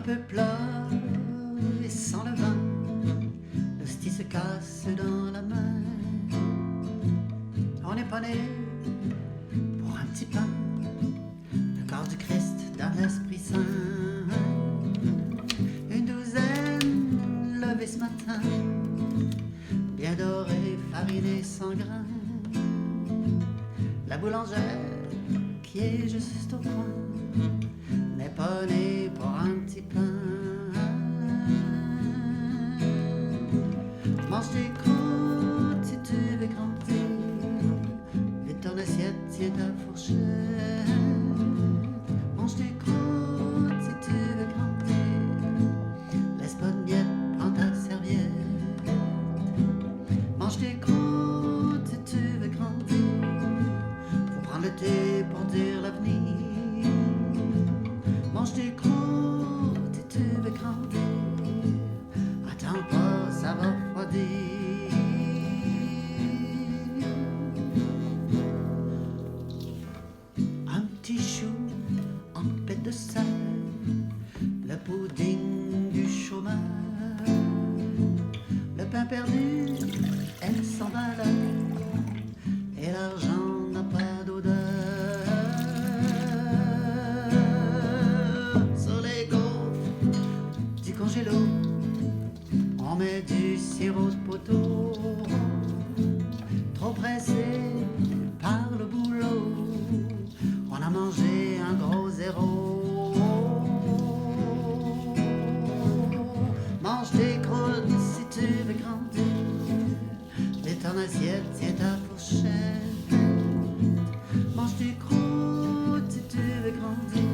peu plat et sans levain, l'hostie se casse dans la main. On n'est pas né pour un petit pain, le corps du Christ dans l'Esprit Saint. Une douzaine levée ce matin, bien doré, fariné sans grain. La boulangère qui est juste au coin n'est pas née pour un petit pain. Mange tes croûtes si tu veux grandir, et ton assiette tient ta fourchette. Mange tes croûtes si tu veux grandir, laisse pas de miettes, prends ta serviette. Mange tes croûtes si tu veux grandir, faut prendre le thé pour dire l'avenir. Mange tes croûtes si tu veux grandir, attends pas, ça va refroidir. Un petit chou en pète de sel, le pudding du chômeur, le pain perdu est sans valeur et l'argent n'a pas d'odeur. Sur les gaufres du congélo, on met du sirop de poteau. Trop pressé par le boulot, on a mangé un gros zéro. Mange tes croûtes si tu veux grandir, et ton assiette tient ta fourchette. Mange tes croûtes si tu veux grandir,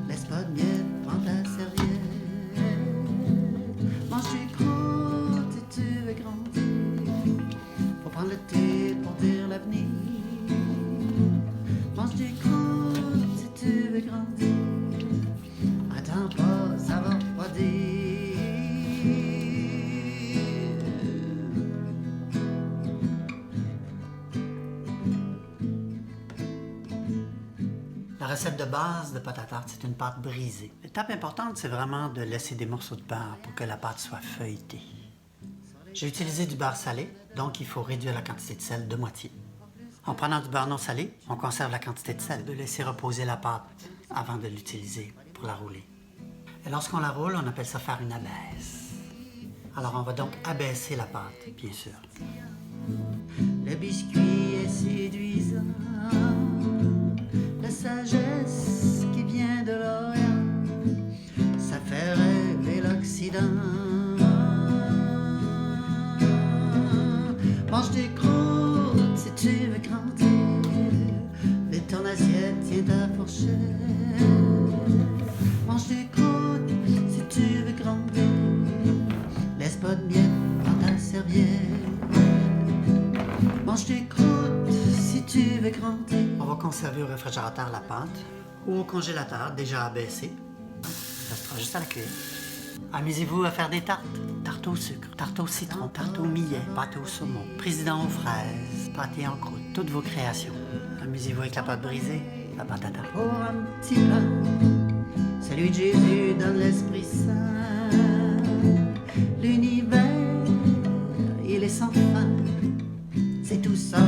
laisse pas de miettes, prends ta serviette. Mange tes croûtes si tu veux grandir, faut prendre le thé pour dire l'avenir. Mange tes croûtes si tu veux grandir, attends pas, ça va refroidir. La recette de base de pâte à tarte, c'est une pâte brisée. L'étape importante, c'est vraiment de laisser des morceaux de beurre pour que la pâte soit feuilletée. J'ai utilisé du beurre salé, donc il faut réduire la quantité de sel de moitié. En prenant du beurre non salé, on conserve la quantité de sel, de laisser reposer la pâte avant de l'utiliser pour la rouler. Et lorsqu'on la roule, on appelle ça faire une abaisse. Alors on va donc abaisser la pâte, bien sûr. Le biscuit est séduisant, la sagesse qui vient de l'Orient, ça fait rêver l'Occident. Mange tes croûtes si tu veux grandir, et ton assiette tient ta fourchette. Mange tes croûtes si tu veux grandir, laisse pas de miettes, prends ta serviette. Mange tes croûtes si tu veux grandir. On va conserver au réfrigérateur la pâte ou au congélateur déjà abaissé. Ça sera juste à la cuire. Amusez-vous à faire des tartes. Tarte au sucre, tarte au citron, tarte au millet, pâte au saumon, président aux fraises, pâté en croûte, toutes vos créations. Amusez-vous avec la pâte brisée, la pâte à tarte. Pour un petit pain, celui de Jésus dans l'Esprit Saint. L'univers, il est sans fin, c'est tout ça